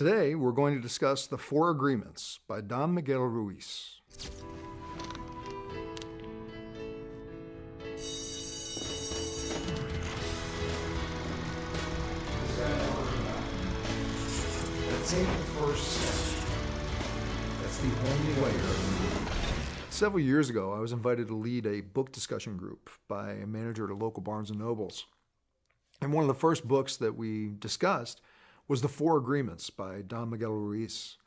Today, we're going to discuss The Four Agreements by Don Miguel Ruiz. That's the first step. That's the only way. Several years ago, I was invited to lead a book discussion group by a manager at a local Barnes & Nobles. And one of the first books that we discussed was The Four Agreements by Don Miguel Ruiz.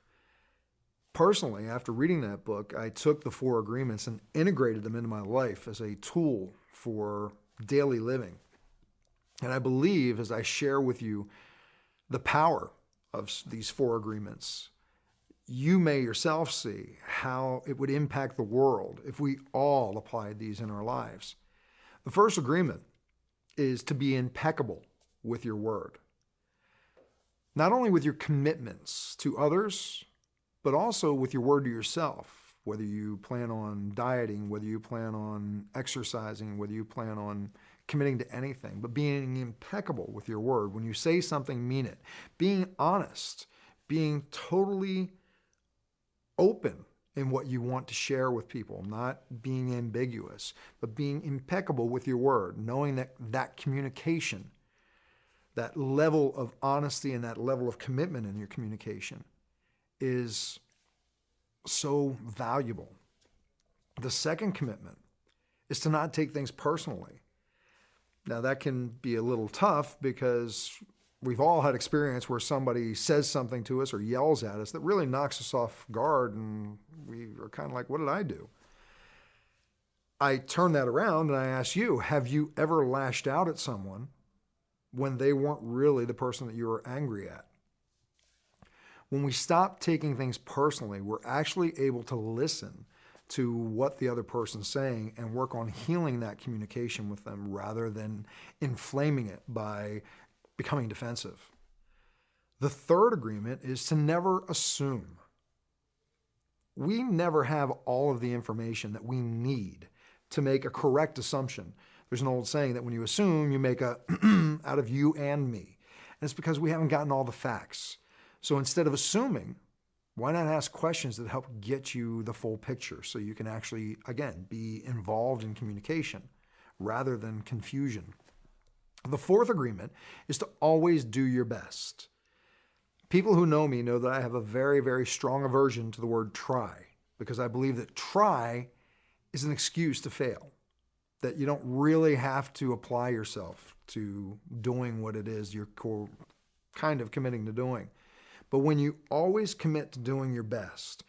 Personally, after reading that book, I took the Four Agreements and integrated them into my life as a tool for daily living. And I believe, as I share with you the power of these four agreements, you may yourself see how it would impact the world if we all applied these in our lives. The first agreement is to be impeccable with your word. Not only with your commitments to others, but also with your word to yourself, whether you plan on dieting, whether you plan on exercising, whether you plan on committing to anything, but being impeccable with your word. When you say something, mean it. Being honest, being totally open in what you want to share with people, not being ambiguous, but being impeccable with your word, knowing that that communication, that level of honesty and that level of commitment in your communication is so valuable. The second commitment is to not take things personally. Now that can be a little tough because we've all had experience where somebody says something to us or yells at us that really knocks us off guard, and we are kind of like, what did I do? I turn that around and I ask you, have you ever lashed out at someone when they weren't really the person that you were angry at? When we stop taking things personally, we're actually able to listen to what the other person's saying and work on healing that communication with them rather than inflaming it by becoming defensive. The third agreement is to never assume. We never have all of the information that we need to make a correct assumption. There's an old saying that when you assume, you make a out of you and me. And it's because we haven't gotten all the facts. So instead of assuming, why not ask questions that help get you the full picture so you can actually, again, be involved in communication rather than confusion. The fourth agreement is to always do your best. People who know me know that I have a very, very strong aversion to the word try, because I believe that try is an excuse to fail, that you don't really have to apply yourself to doing what it is you're kind of committing to doing. But when you always commit to doing your best,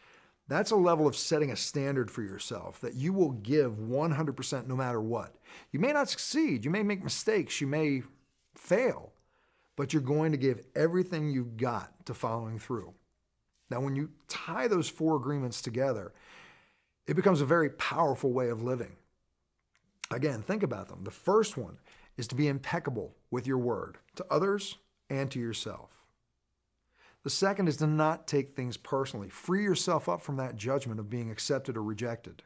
that's a level of setting a standard for yourself that you will give 100% no matter what. You may not succeed, you may make mistakes, you may fail, but you're going to give everything you've got to following through. Now, when you tie those four agreements together, it becomes a very powerful way of living. Again, think about them. The first one is to be impeccable with your word to others and to yourself. The second is to not take things personally. Free yourself up from that judgment of being accepted or rejected.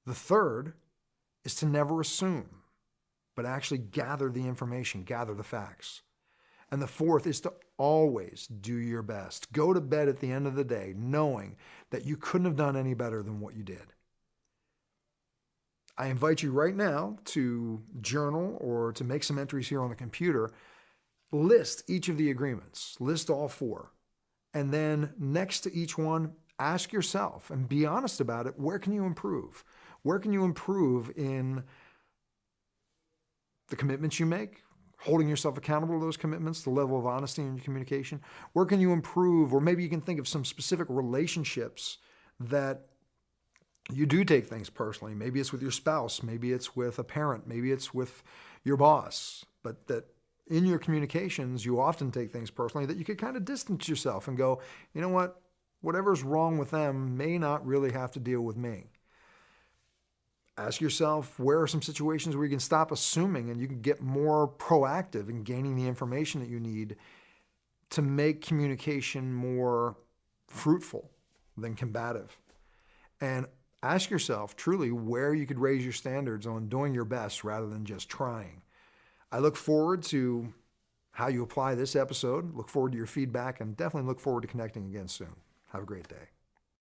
The third is to never assume, but actually gather the information, gather the facts. And the fourth is to always do your best. Go to bed at the end of the day knowing that you couldn't have done any better than what you did. I invite you right now to journal or to make some entries here on the computer. List each of the agreements, list all four, and then next to each one, ask yourself and be honest about it. Where can you improve? Where can you improve in the commitments you make, holding yourself accountable to those commitments, the level of honesty in your communication? Where can you improve? Or maybe you can think of some specific relationships that you do take things personally. Maybe it's with your spouse, maybe it's with a parent, maybe it's with your boss, but that in your communications, you often take things personally, that you could kind of distance yourself and go, you know what, whatever's wrong with them may not really have to deal with me. Ask yourself, where are some situations where you can stop assuming and you can get more proactive in gaining the information that you need to make communication more fruitful than combative. And ask yourself truly where you could raise your standards on doing your best rather than just trying. I look forward to how you apply this episode. Look forward to your feedback and definitely look forward to connecting again soon. Have a great day.